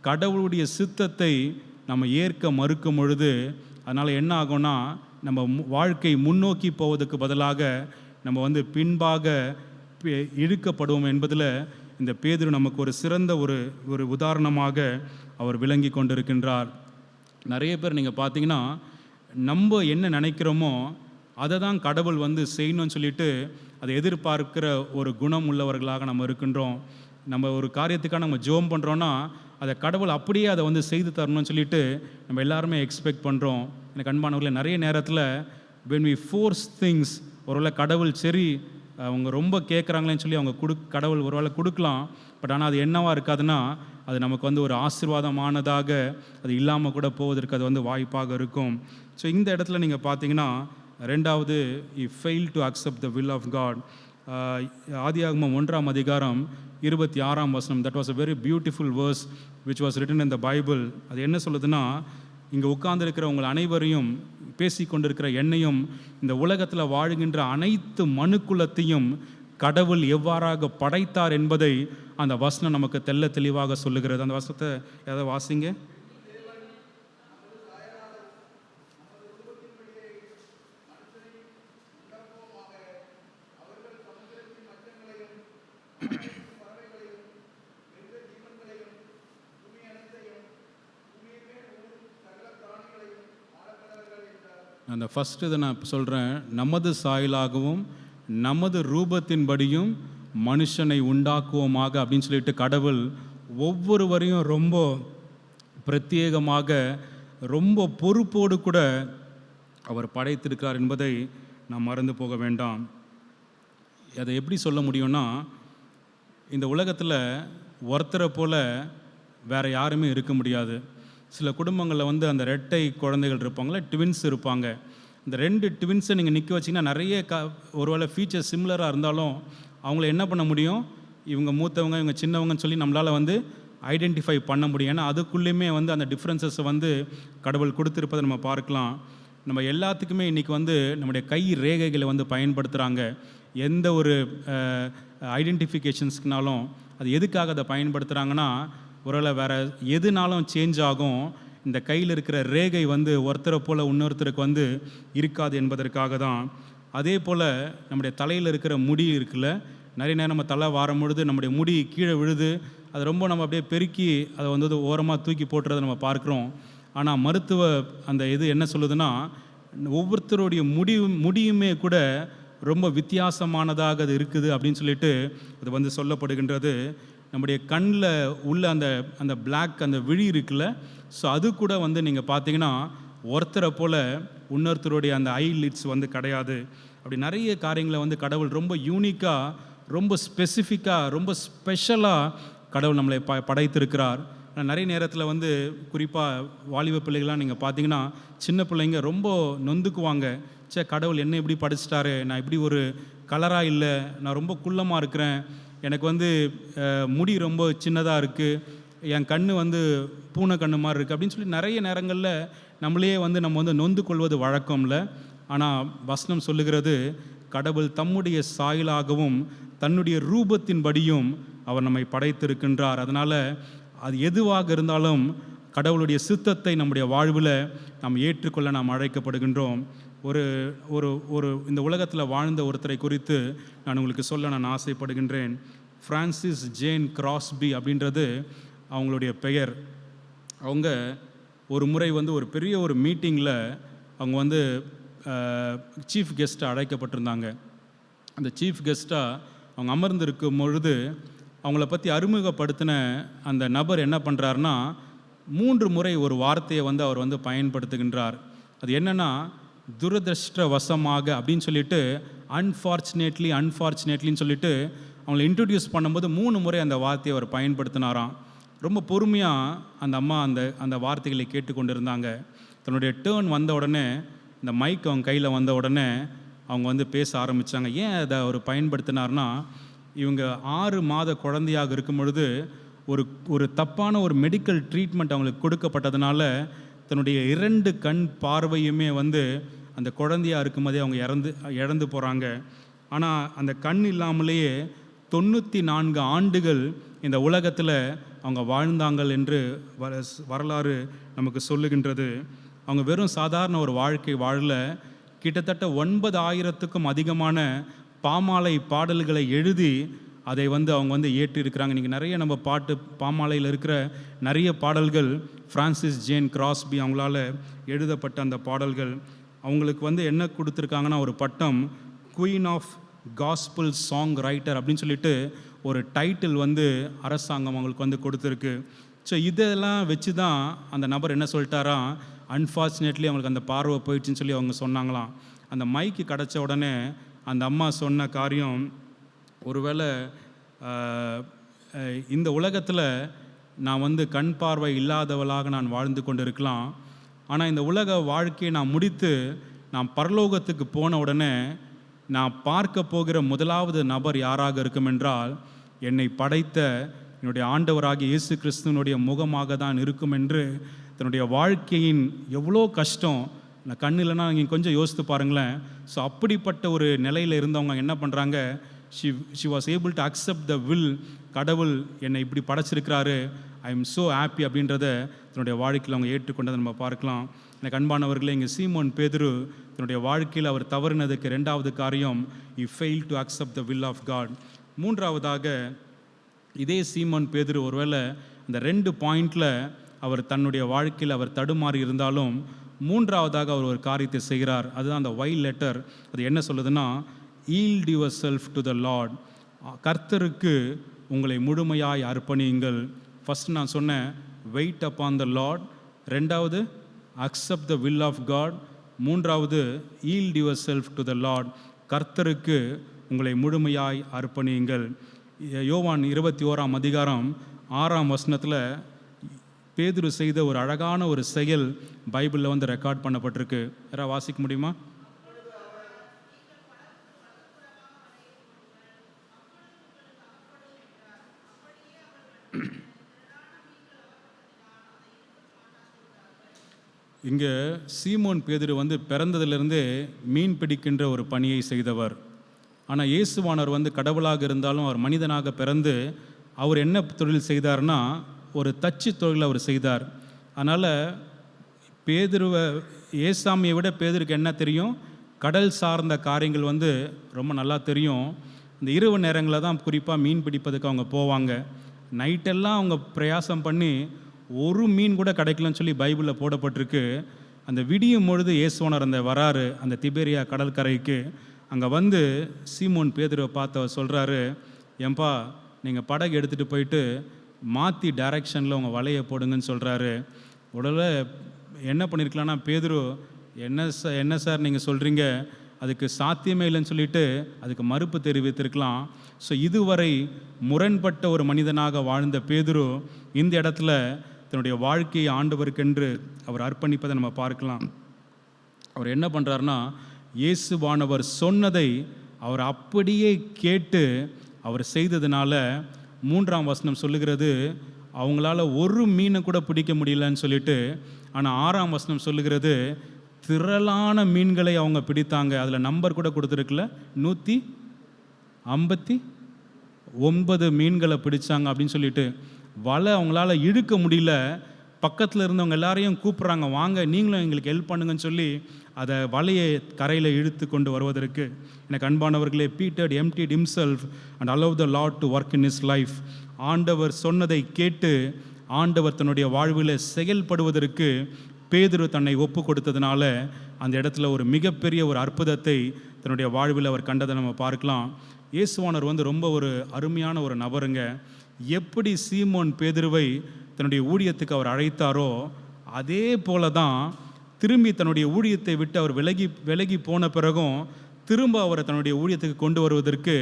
கடவுளுடைய சித்தத்தை நம்ம ஏற்க மறுக்கும் பொழுது அதனால் என்ன ஆகும்னா, நம்ம வாழ்க்கை முன்னோக்கி போவதற்கு பதிலாக நம்ம வந்து பின்பாக இழுக்கப்படுவோம் என்பதில் இந்த பேதுரு நமக்கு ஒரு சிறந்த ஒரு உதாரணமாக அவர் விளங்கி கொண்டிருக்கின்றார். நிறைய பேர் நீங்கள் பார்த்தீங்கன்னா, நம்ம என்ன நினைக்கிறோமோ அதை தான் கடவுள் வந்து செய்யணும்னு சொல்லிட்டு அதை எதிர்பார்க்கிற ஒரு குணம் உள்ளவர்களாக நம்ம இருக்கின்றோம். நம்ம ஒரு காரியத்துக்காக நம்ம ஜெபம் பண்ணுறோன்னா அதை கடவுள் அப்படியே அதை வந்து செய்து தரணும்னு சொல்லிட்டு நம்ம எல்லாருமே எக்ஸ்பெக்ட் பண்ணுறோம். எனக்கு அன்பானவர்களே, நிறைய நேரத்தில் when we force things, ஒருவேளை கடவுள் சரி அவங்க ரொம்ப கேட்குறாங்களேன்னு சொல்லி அவங்க கடவுள் ஒருவேளை கொடுக்கலாம். பட் ஆனால் அது என்னவாக இருக்காதுன்னா, அது நமக்கு வந்து ஒரு ஆசீர்வாதமானதாக அது இல்லாமல் கூட போவதற்கு அது வந்து வாய்ப்பாக இருக்கும். ஸோ இந்த இடத்துல நீங்கள் பார்த்தீங்கன்னா, 2வது he failed to accept the will of God. ஆதியாகமம் 1 அதிகாரம் 26 வசனம், that was a very beautiful verse which was written in the Bible. அது என்ன சொல்லுதுன்னா, இங்கே உட்கார்ந்துருக்கிற உங்கள் அனைவரையும், பேசி கொண்டிருக்கிற என்னையும், இந்த உலகத்தில் வாழுகின்ற அனைத்து மனுக்குலத்தையும் கடவுள் எவ்வாறாக படைத்தார் என்பதை அந்த வசனம் நமக்கு தெள்ள தெளிவாக சொல்லுகிறது. அந்த வசனத்தை ஏதாவது வாசிங்க. அந்த ஃபஸ்ட்டு இதை நான் சொல்கிறேன், நமது சாயலாகவும் நமது ரூபத்தின்படியும் மனுஷனை உண்டாக்குவோமாக அப்படின்னு சொல்லிட்டு கடவுள் ஒவ்வொருவரையும் ரொம்ப பிரத்யேகமாக ரொம்ப பொறுப்போடு கூட அவர் படைத்திருக்கிறார் என்பதை நாம் மறந்து போக வேண்டாம். அதை எப்படி சொல்ல முடியும்னா, இந்த உலகத்தில் ஒருத்தரை போல் வேறு யாருமே இருக்க முடியாது. சில குடும்பங்களில் வந்து அந்த ரெட்டை குழந்தைகள் இருப்பாங்களே, ட்வின்ஸ் இருப்பாங்க. இந்த 2 ட்வின்ஸை நீங்கள் நிற்க வச்சிங்கன்னா நிறைய ஒருவேளை ஃபீச்சர்ஸ் சிமிலராக இருந்தாலும் அவங்கள என்ன பண்ண முடியும், இவங்க மூத்தவங்க இவங்க சின்னவங்கன்னு சொல்லி நம்மளால் வந்து ஐடென்டிஃபை பண்ண முடியும். ஏன்னா அதுக்குள்ளேயுமே வந்து அந்த டிஃப்ரென்சஸை வந்து கடவுள் கொடுத்துருப்பதை நம்ம பார்க்கலாம். நம்ம எல்லாத்துக்குமே இன்றைக்கி வந்து நம்முடைய கை ரேகைகளை வந்து பயன்படுத்துகிறாங்க. எந்த ஒரு ஐடென்டிஃபிகேஷன்ஸ்க்குனாலும் அது எதுக்காக அதை பயன்படுத்துகிறாங்கன்னா, ஒருவேளை வேறு எதுனாலும் சேஞ்ச் ஆகும், இந்த கையில் இருக்கிற ரேகை வந்து ஒருத்தரை போல் இன்னொருத்தருக்கு வந்து இருக்காது என்பதற்காக தான். அதே போல் நம்முடைய தலையில் இருக்கிற முடி இருக்குல்ல, நிறைய நேரம் நம்ம தலை வாரும் பொழுது நம்முடைய முடி கீழே விழுது, அது ரொம்ப நம்ம அப்படியே பெருக்கி அதை வந்து ஓரமாக தூக்கி போட்டுறதை நம்ம பார்க்குறோம். ஆனால் மருத்துவ அந்த இது என்ன சொல்லுதுன்னா, ஒவ்வொருத்தருடைய முடியுமே கூட ரொம்ப வித்தியாசமானதாக அது இருக்குது அப்படின்னு சொல்லிட்டு அது வந்து சொல்லப்படுகின்றது. நம்முடைய கண்ணில் உள்ள அந்த அந்த பிளாக் அந்த விழி இருக்குல்ல, ஸோ அது கூட வந்து நீங்கள் பார்த்தீங்கன்னா ஒருத்தரை போல் இன்னொருத்தருடைய அந்த ஐ லிட்ஸ் வந்து கிடையாது. அப்படி நிறைய காரியங்களை வந்து கடவுள் ரொம்ப யூனிக்காக, ரொம்ப ஸ்பெசிஃபிக்காக, ரொம்ப ஸ்பெஷலாக கடவுள் நம்மளை படைத்திருக்கிறார். நிறைய நேரத்தில் வந்து குறிப்பாக வாலிப பிள்ளைகள்லாம் நீங்கள் பார்த்தீங்கன்னா, சின்ன பிள்ளைங்க ரொம்ப நொந்துக்குவாங்க. கடவுள் என்ன இப்படி படைச்சிட்டாரு, நான் இப்படி ஒரு கலராக இல்லை, நான் ரொம்ப குள்ளமாக இருக்கிறேன், எனக்கு வந்து முடி ரொம்ப சின்னதாக இருக்குது, என் கண் வந்து பூனை கண்ணு மாதிரி இருக்குது அப்படின்னு சொல்லி நிறைய நேரங்களில் நம்மளே வந்து நம்ம வந்து நொந்து கொள்வது வழக்கம்ல. ஆனால் வசனம் சொல்லுகிறது, கடவுள் தம்முடைய சாயலாகவும் தன்னுடைய ரூபத்தின்படியும் அவர் நம்மை படைத்திருக்கின்றார். அதனால் அது எதுவாக இருந்தாலும் கடவுளுடைய சித்தத்தை நம்முடைய வாழ்வில் நாம் ஏற்றுக்கொள்ள நாம் அழைக்கப்படுகின்றோம். ஒரு ஒரு ஒரு இந்த உலகத்தில் வாழ்ந்த ஒருத்தரை குறித்து நான் உங்களுக்கு சொல்ல நான் ஆசைப்படுகின்றேன். ஃப்ரான்சிஸ் ஜேன் கிராஸ்பி அப்படின்றது அவங்களுடைய பெயர். அவங்க ஒரு முறை வந்து ஒரு பெரிய ஒரு மீட்டிங்கில் அவங்க வந்து சீஃப் கெஸ்ட்டாக அழைக்கப்பட்டிருந்தாங்க. அந்த சீஃப் கெஸ்ட்டாக அவங்க அமர்ந்திருக்கும் பொழுது அவங்கள பற்றி அறிமுகப்படுத்தின அந்த நபர் என்ன பண்ணுறாருன்னா, 3 முறை ஒரு வார்த்தையை வந்து அவர் வந்து பயன்படுத்துகின்றார். அது என்னென்னா, துரதிருஷ்டவசமாக அப்படின்னு சொல்லிட்டு, அன்ஃபார்ச்சுனேட்லின்னு சொல்லிட்டு அவங்கள இன்ட்ரடியூஸ் பண்ணும்போது 3 முறை அந்த வார்த்தையை அவர் பயன்படுத்தினாராம். ரொம்ப பொறுமையாக அந்த அம்மா அந்த வார்த்தைகளை கேட்டுக்கொண்டு இருந்தாங்க. தன்னுடைய டேர்ன் வந்த உடனே, இந்த மைக் அவங்க கையில் வந்த உடனே அவங்க வந்து பேச ஆரம்பித்தாங்க. ஏன் அதை அவர் பயன்படுத்தினார்னா, இவங்க 6 மாத குழந்தையாக இருக்கும் பொழுது ஒரு தப்பான ஒரு மெடிக்கல் ட்ரீட்மெண்ட் அவங்களுக்கு கொடுக்கப்பட்டதுனால தன்னுடைய 2 கண் பார்வையுமே வந்து அந்த குழந்தையாக இருக்கும்போதே அவங்க இழந்து போகிறாங்க. ஆனால் அந்த கண் இல்லாமலேயே 94 ஆண்டுகள் இந்த உலகத்தில் அவங்க வாழ்ந்தாங்கள் என்று வரலாறு நமக்கு சொல்லுகின்றது. அவங்க வெறும் சாதாரண ஒரு வாழ்க்கை வாழல, கிட்டத்தட்ட 9,000க்கும் அதிகமான பாமாலை பாடல்களை எழுதி அதை வந்து அவங்க வந்து ஏற்றிருக்கிறாங்க. இன்றைக்கி நிறைய நம்ம பாமாலையில் இருக்கிற நிறைய பாடல்கள் ஃப்ரான்சிஸ் ஜேன் கிராஸ்பி அவங்களால எழுதப்பட்ட அந்த பாடல்கள். அவங்களுக்கு வந்து என்ன கொடுத்துருக்காங்கன்னா, ஒரு பட்டம் queen of gospel song writer அப்படின்னு சொல்லிட்டு ஒரு டைட்டில் வந்து அரசாங்கம் அவங்களுக்கு வந்து கொடுத்துருக்கு. ஸோ இதெல்லாம் வச்சு தான் அந்த நபர் என்ன சொல்லிட்டாரா, அன்ஃபார்ச்சுனேட்லி அவங்களுக்கு அந்த பார்வை போயிடுச்சுன்னு சொல்லி அவங்க சொன்னாங்களாம். அந்த மைக்கு கிடச்ச உடனே அந்த அம்மா சொன்ன காரியம், ஒருவேளை இந்த உலகத்தில் நான் வந்து கண் பார்வை இல்லாதவளாக நான் வாழ்ந்து கொண்டு இருக்கலாம், ஆனால் இந்த உலக வாழ்க்கையை நான் முடித்து நான் பரலோகத்துக்கு போன உடனே நான் பார்க்க போகிற முதலாவது நபர் யாராக இருக்கும் என்றால், என்னை படைத்த என்னுடைய ஆண்டவராகிய இயேசு கிறிஸ்துவனுடைய முகமாக தான் இருக்கும் என்று தன்னுடைய வாழ்க்கையின் எவ்வளோ கஷ்டம், நான் கண் இல்லைன்னா நீங்கள் கொஞ்சம் யோசித்து பாருங்களேன். ஸோ அப்படிப்பட்ட ஒரு நிலையில் இருந்தவங்க என்ன பண்ணுறாங்க, she was able to accept the will, கடவுள் என்னை இப்படி படைச்சிருக்கிறாரு, ஐ எம் ஸோ ஹாப்பி அப்படின்றத தன்னுடைய வாழ்க்கையில் அவங்க ஏற்றுக்கொண்டதை நம்ம பார்க்கலாம். எனக்கு அன்பானவர்களே, இங்கே சீமோன் பேதுரு தன்னுடைய வாழ்க்கையில் அவர் தவறினதுக்கு 2வது காரியம், he failed to accept the will of God. 3வதாக இதே சீமோன் பேதுரு ஒருவேளை அந்த 2 பாயிண்டில் அவர் தன்னுடைய வாழ்க்கையில் அவர் தடுமாறி இருந்தாலும் மூன்றாவதாக அவர் ஒரு காரியத்தை செய்கிறார். அதுதான் அந்த ஒய் லெட்டர். அது என்ன சொல்லுதுன்னா, yield yourself to the lord. கர்த்தருக்கு உங்களை முழுமையாய் அர்ப்பணியுங்கள். ஃபஸ்ட் நான் சொன்னேன் வெயிட் அப்பான் த லார்ட், ரெண்டாவது accept the will of god, மூன்றாவது yield yourself to the lord. கர்த்தருக்கு உங்களை முழுமையாய் அர்ப்பணியுங்கள். யோவான் 21ஆம் அதிகாரம் 6ஆம் வசனத்தில் பேதுரு செய்த ஒரு அழகான ஒரு செயல் பைபிளில் வந்து ரெக்கார்ட் பண்ணப்பட்டிருக்கு. யாராவது வாசிக்க முடியுமா? இங்கே சீமோன் பேதுரு வந்து பிறந்ததிலிருந்தே மீன் பிடிக்கின்ற ஒரு பணியை செய்தவர். ஆனால் இயேசுவானவர் வந்து கடவுளாக இருந்தாலும் அவர் மனிதனாக பிறந்து அவர் என்ன தொழில் செய்தார்னா ஒரு தச்சு தொழில் அவர் செய்தார். அதனால் பேதுருவை ஏசாமியை விட பேதுருக்கு என்ன தெரியும்? கடல் சார்ந்த காரியங்கள் வந்து ரொம்ப நல்லா தெரியும். இந்த இரவு நேரங்களில் தான் குறிப்பாக மீன் பிடிப்பதுக்கு அவங்க போவாங்க. நைட்டெல்லாம் அவங்க பிரயாசம் பண்ணி ஒரு மீன் கூட கிடைக்கலன்னு சொல்லி பைபிளில் போடப்பட்டிருக்கு. அந்த விடியும் பொழுது இயேசுவானவர் அந்த வராரு அந்த திபேரியா கடற்கரைக்கு. அங்கே வந்து சீமோன் பேதுருவை பார்த்து அவர் சொல்கிறாரு, ஏன்பா நீங்கள் படகு எடுத்துகிட்டு போயிட்டு மாற்றி டைரக்ஷனில் உங்கள் வலையை போடுங்கன்னு சொல்கிறாரு. உடனே என்ன பண்ணியிருக்கலாம்னா பேதுரு, என்ன சார் நீங்கள் சொல்கிறீங்க, அதுக்கு சாத்தியமே இல்லைன்னு சொல்லிட்டு அதுக்கு மறுப்பு தெரிவித்திருக்கலாம். ஸோ இதுவரை முரண்பட்ட ஒரு மனிதனாக வாழ்ந்த பேதுரு இந்த இடத்துல தன்னுடைய வாழ்க்கையை ஆண்டவருக்கென்று அவர் அர்ப்பணிப்பதை நம்ம பார்க்கலாம். அவர் என்ன பண்ணுறாருன்னா, இயேசுவானவர் சொன்னதை அவர் அப்படியே கேட்டு அவர் செய்ததுனால 3ஆம் வசனம் சொல்லுகிறது, அவங்களால ஒரு மீனை கூட பிடிக்க முடியலன்னு சொல்லிட்டு. ஆனால் 6ஆம் வசனம் சொல்லுகிறது, திரளான மீன்களை அவங்க பிடித்தாங்க. அதில் நம்பர் கூட கொடுத்துருக்குல்ல, 159 மீன்களை பிடிச்சாங்க அப்படின்னு சொல்லிட்டு. வலை அவங்களால இழுக்க முடியல. பக்கத்தில் இருந்தவங்க எல்லாரையும் கூப்பிட்றாங்க, வாங்க நீங்களும் எங்களுக்கு ஹெல்ப் பண்ணுங்கன்னு சொல்லி அதை வலையை கரையில் இழுத்து கொண்டு வருவதற்கு. எனக்கு அன்பானவர்களே, Peter emptied himself and allow the lord to work in his life. ஆண்டவர் சொன்னதை கேட்டு ஆண்டவர் தன்னுடைய வாழ்வில் செயல்படுவதற்கு பேதுரு தன்னை ஒப்பு கொடுத்ததுனால அந்த இடத்துல ஒரு மிகப்பெரிய ஒரு அற்புதத்தை தன்னுடைய வாழ்வில் அவர் கண்டதை நம்ம பார்க்கலாம். இயேசுவானவர் வந்து ரொம்ப ஒரு அருமையான ஒரு நபருங்க. எப்படி சீமோன் பேதுருவை தன்னுடைய ஊழியத்துக்கு அவர் அழைத்தாரோ அதே போல தான் திரும்பி தன்னுடைய ஊழியத்தை விட்டு அவர் விலகி போன பிறகும் திரும்ப அவரை தன்னுடைய ஊழியத்துக்கு கொண்டு வருவதற்கு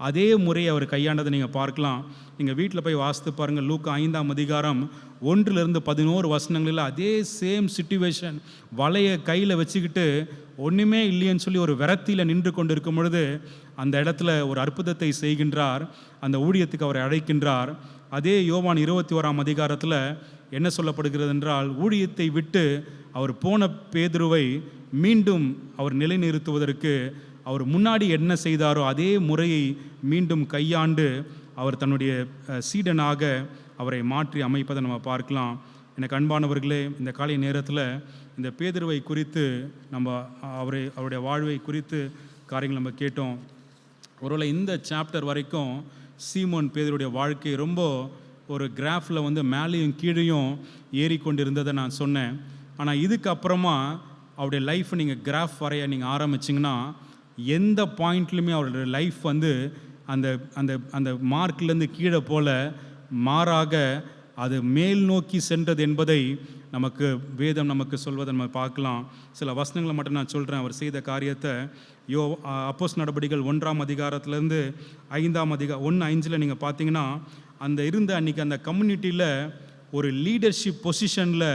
அதே முறையை அவர் கையாண்டதை நீங்கள் பார்க்கலாம். நீங்கள் வீட்டில் போய் வாசித்து பாருங்கள். லூக்கா 5ஆம் அதிகாரம் 1-11 வசனங்களில் அதே சேம் சிச்சுவேஷன். வலையை கையில் வச்சுக்கிட்டு ஒன்றுமே இல்லையன்னு சொல்லி ஒரு விரக்தியில் நின்று கொண்டு இருக்கும் பொழுது அந்த இடத்துல ஒரு அற்புதத்தை செய்கின்றார். அந்த ஊழியத்துக்கு அவரை அழைக்கின்றார். அதே யோவான் 21ஆம் அதிகாரத்தில் என்ன சொல்லப்படுகிறது என்றால், ஊழியத்தை விட்டு அவர் போன பேதுருவை மீண்டும் அவர் நிலைநிறுத்துவதற்கு அவர் முன்னாடி என்ன செய்தாரோ அதே முறையை மீண்டும் கையாண்டு அவர் தன்னுடைய சீடனாக அவரை மாற்றி அமைப்பதை நம்ம பார்க்கலாம். எனக்கு அன்பானவர்களே, இந்த காலை நேரத்தில் இந்த பேதுருவை குறித்து நம்ம அவருடைய வாழ்வை குறித்து காரியங்கள் நம்ம கேட்டோம். ஒருவேளை இந்த சாப்டர் வரைக்கும் சீமோன் பேதுருடைய வாழ்க்கை ரொம்ப ஒரு கிராஃபில் வந்து மேலேயும் கீழேயும் ஏறிக்கொண்டிருந்ததை நான் சொன்னேன். ஆனால் இதுக்கப்புறமா அவருடைய லைஃப்பை நீங்கள் கிராஃப் வரைய நீங்கள் ஆரம்பிச்சிங்கன்னா எந்த பாயிண்ட்லையுமே அவருடைய லைஃப் வந்து அந்த அந்த அந்த மார்க்லேருந்து கீழே போல மாறாக அது மேல் நோக்கி சென்றது என்பதை நமக்கு வேதம் நமக்கு சொல்வதை நம்ம பார்க்கலாம். சில வசனங்களை மட்டும் நான் சொல்கிறேன் அவர் செய்த காரியத்தை. அப்போஸ்தலர் நடபடிகள் 1ஆம் அதிகாரத்திலேருந்து 1:5 நீங்கள் பார்த்தீங்கன்னா அந்த இருந்த அன்றைக்கி அந்த கம்யூனிட்டியில் ஒரு லீடர்ஷிப் பொசிஷனில்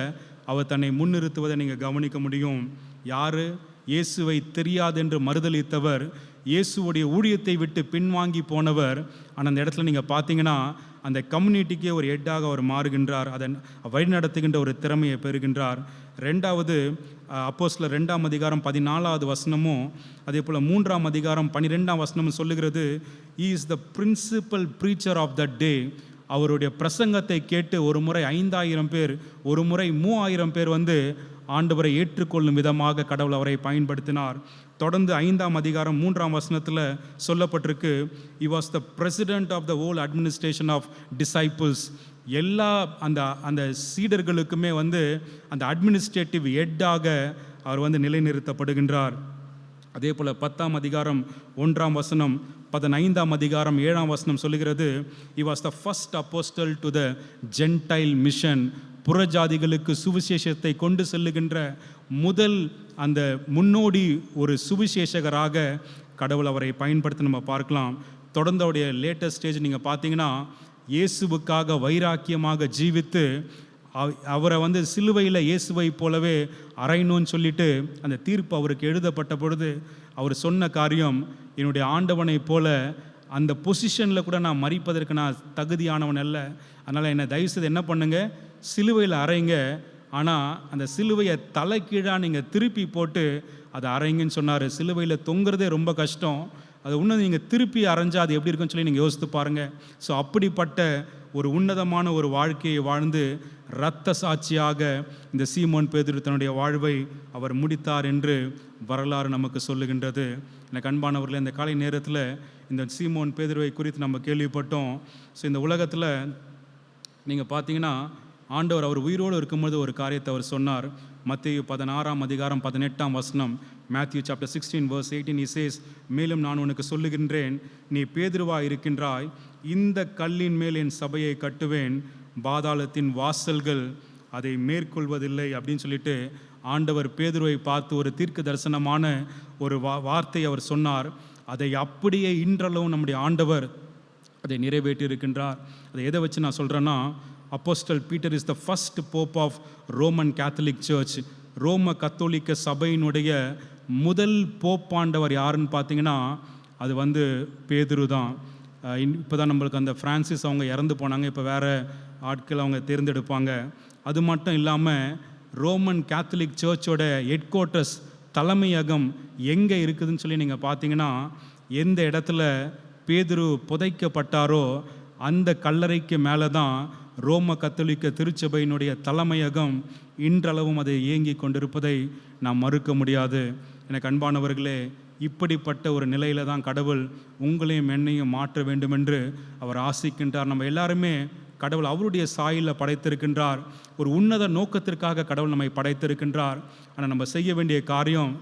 அவர் தன்னை முன்னிறுத்துவதை நீங்கள் கவனிக்க முடியும். யார்? இயேசுவை தெரியாதென்று மறுதலித்தவர், இயேசுவுடைய ஊழியத்தை விட்டு பின்வாங்கி போனவர். ஆனால் அந்த இடத்துல நீங்கள் பார்த்தீங்கன்னா அந்த கம்யூனிட்டிக்கே ஒரு ஹெட்டாக அவர் மாறுகின்றார். அதை வழிநடத்துகின்ற ஒரு திறமையை பெறுகின்றார். ரெண்டாவது அப்போஸ்தலர் 2ஆம் அதிகாரம் 14வது வசனமும் அதே போல் 3ஆம் அதிகாரம் 12ஆம் வசனமும் சொல்லுகிறது, he is the principal preacher of that day. அவருடைய பிரசங்கத்தை கேட்டு ஒரு முறை 5000 பேர், ஒரு முறை 3000 பேர் வந்து ஆண்டவரை ஏற்றுக்கொள்ளும் விதமாக கடவுள் அவரை பயன்படுத்தினார். தொடர்ந்து 5ஆம் அதிகாரம் 3ஆம் வசனத்தில் சொல்லப்பட்டிருக்கு, he was the president of the whole administration of disciples. எல்லா அந்த அந்த சீடர்களுக்குமே வந்து அந்த அட்மினிஸ்ட்ரேட்டிவ் ஹெட்டாக அவர் வந்து நிலைநிறுத்தப்படுகின்றார். அதே போல் 10ஆம் அதிகாரம் 1ஆம் வசனம், 15ஆம் அதிகாரம் 7ஆம் வசனம் சொல்லுகிறது, he was the first apostle to the gentile mission. புறஜாதிகளுக்கு சுவிசேஷத்தை கொண்டு செல்லுகின்ற முதல் அந்த முன்னோடி ஒரு சுவிசேஷகராக கடவுள் அவரை பயன்படுத்தி நம்ம பார்க்கலாம். தொடர்ந்து அவருடைய லேட்டஸ்ட் ஸ்டேஜ் நீங்கள் பார்த்தீங்கன்னா, இயேசுவுக்காக வைராக்கியமாக ஜீவித்து அவரை வந்து சிலுவையில் இயேசுவை போலவே அறையணும்னு சொல்லிட்டு அந்த தீர்ப்பு அவருக்கு எழுதப்பட்ட பொழுது அவர் சொன்ன காரியம், என்னுடைய ஆண்டவனை போல அந்த பொசிஷனில் கூட நான் மறிப்பதற்கு நான் தகுதியானவன் அல்ல, அதனால் என்னை தயவுசெய்து என்ன பண்ணுங்க, சிலுவையில் அறைங்க, ஆனால் அந்த சிலுவையை தலைக்கீழாக நீங்கள் திருப்பி போட்டு அதை அறைங்கன்னு சொன்னார். சிலுவையில் தொங்குறதே ரொம்ப கஷ்டம், அது இன்னும் நீங்கள் திருப்பி அரைஞ்சால் அது எப்படி இருக்குன்னு சொல்லி நீங்கள் யோசித்து பாருங்கள். ஸோ அப்படிப்பட்ட ஒரு உன்னதமான ஒரு வாழ்க்கையை வாழ்ந்து இரத்த சாட்சியாக இந்த சீமோன் பேதுரு தன்னுடைய வாழ்வை அவர் முடித்தார் என்று வரலாறு நமக்கு சொல்லுகின்றது. எனக்கு அன்பானவர்களே, இந்த காலை நேரத்தில் இந்த சீமோன் பேதுருவை குறித்து நம்ம கேள்விப்பட்டோம். ஸோ இந்த உலகத்தில் நீங்கள் பார்த்தீங்கன்னா, ஆண்டவர் அவர் உயிரோடு இருக்கும்போது ஒரு காரியத்தை அவர் சொன்னார். மத்தேயு 16ஆம் அதிகாரம் 18ஆம் வசனம், Matthew chapter 16 verse 18, he says, மேலும் நான் உனக்கு சொல்லுகின்றேன், நீ பேதுருவாய் இருக்கின்றாய், இந்த கல்லின் மேல் என் சபையை கட்டுவேன், பாதாளத்தின் வாசல்கள் அதை மேற்கொள்வதில்லை அப்படின்னு சொல்லிட்டு ஆண்டவர் பேதுருவை பார்த்து ஒரு தீர்க்க தரிசனமான ஒரு வார்த்தை அவர் சொன்னார். அதை அப்படியே இன்றளவும் நம்முடைய ஆண்டவர் அதை நிறைவேற்றி இருக்கின்றார். அதை எதை வச்சு நான் சொல்கிறேன்னா, apostle Peter is the first pope of Roman Catholic church. ரோம கத்தோலிக்க சபையினுடைய முதல் போப்பாண்டவர் யாருன்னு பார்த்தீங்கன்னா, அது வந்து பேதுரு தான். இப்போ தான் நம்மளுக்கு அந்த ஃப்ரான்சிஸ் அவங்க இறந்து போனாங்க, இப்போ வேறு ஆட்கள் அவங்க தேர்ந்தெடுப்பாங்க. அது மட்டும் இல்லாமல் ரோமன் கேத்தலிக் சர்ச்சோட ஹெட் குவார்ட்டர்ஸ் தலைமையகம் எங்கே இருக்குதுன்னு சொல்லி நீங்கள் பார்த்தீங்கன்னா, எந்த இடத்துல பேதுரு புதைக்கப்பட்டாரோ அந்த கல்லறைக்கு மேலே தான் ரோம கத்தோலிக்க திருச்சபையினுடைய தலைமையகம் இன்றளவும் அதை இயங்கி கொண்டிருப்பதை நாம் மறுக்க முடியாது. எனக்கு அன்பானவர்களே, இப்படிப்பட்ட ஒரு நிலையில் தான் கடவுள் உங்களையும் என்னையும் மாற்ற வேண்டும் என்று அவர் ஆசிக்கின்றார். நம்ம எல்லாருமே கடவுள் அவருடைய சாயலில் படைத்திருக்கின்றார். ஒரு உன்னத நோக்கத்திற்காக கடவுள் நம்மை படைத்திருக்கின்றார். ஆனால் நம்ம செய்ய வேண்டிய காரியம்,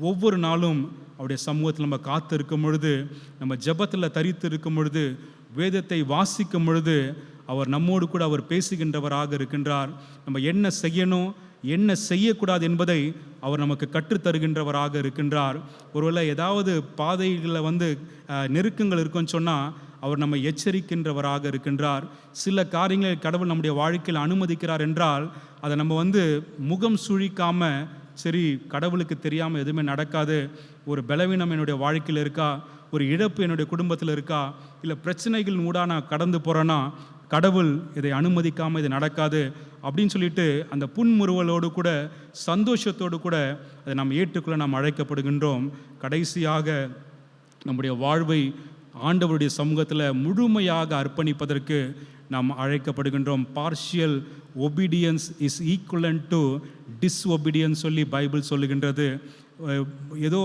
ஒவ்வொரு நாளும் அவருடைய சமூகத்தில் நம்ம காத்து இருக்கும் பொழுது, நம்ம ஜெபத்தில் தரித்து இருக்கும் பொழுது, வேதத்தை வாசிக்கும் பொழுது அவர் நம்மோடு கூட அவர் பேசுகின்றவராக இருக்கின்றார். நம்ம என்ன செய்யணும், என்ன செய்யக்கூடாது என்பதை அவர் நமக்கு கற்றுத்தருகின்றவராக இருக்கின்றார். ஒருவேளை ஏதாவது பாதைகளில் வந்து நெருக்கங்கள் இருக்குன்னு சொன்னால் அவர் நம்மை எச்சரிக்கின்றவராக இருக்கின்றார். சில காரியங்களை கடவுள் நம்முடைய வாழ்க்கையில் அனுமதிக்கிறார் என்றால் அதை நம்ம வந்து முகம் சுழிக்காமல், சரி கடவுளுக்கு தெரியாமல் எதுவுமே நடக்காது, ஒரு பலவீனம் என்னுடைய வாழ்க்கையில் இருக்கா, ஒரு இழப்பு என்னுடைய குடும்பத்தில் இருக்கா, இல்லை பிரச்சனைகள் ஊடாக நான் கடந்து போகிறேன்னா கடவுள் இதை அனுமதிக்காமல் இது நடக்காது அப்படின்னு சொல்லிட்டு அந்த புன்முறுவலோடு கூட சந்தோஷத்தோடு கூட அதை நாம் ஏற்றுக்கொள்ள நாம் அழைக்கப்படுகின்றோம். கடைசியாக நம்முடைய வாழ்வை ஆண்டவருடைய சமூகத்தில் முழுமையாக அர்ப்பணிப்பதற்கு நாம் அழைக்கப்படுகின்றோம். Partial obedience is equivalent to disobedience சொல்லி பைபிள் சொல்லுகின்றது. ஏதோ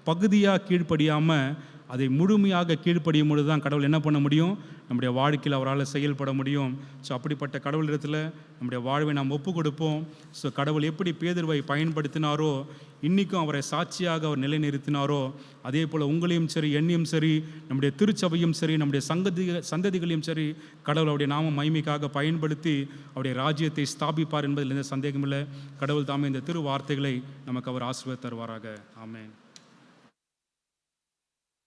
பகுதியாக கீழ்ப்படியாமல் அதை முழுமையாக கீழ்ப்படியும் பொழுது தான் கடவுள் என்ன பண்ண முடியும், நம்முடைய வாழ்க்கையில் அவரால் செயல்பட முடியும். ஸோ அப்படிப்பட்ட கடவுளிடத்தில் நம்முடைய வாழ்வை நாம் ஒப்பு கொடுப்போம். ஸோ கடவுள் எப்படி பேதுருவை பயன்படுத்தினாரோ, இன்றைக்கும் அவரை சாட்சியாக அவர் நிலைநிறுத்தினாரோ, அதே போல் உங்களையும் சரி, என்னையும் சரி, நம்முடைய திருச்சபையும் சரி, நம்முடைய சந்ததிகளையும் சரி கடவுள் அவருடைய நாம மகிமைக்காக பயன்படுத்தி அவருடைய ராஜ்யத்தை ஸ்தாபிப்பார் என்பதில் எந்த சந்தேகமில்லை. கடவுள் தாமே இந்த திரு வார்த்தைகளை நமக்கு அவர் ஆசீர்வாதம் தருவாராக. ஆமென்.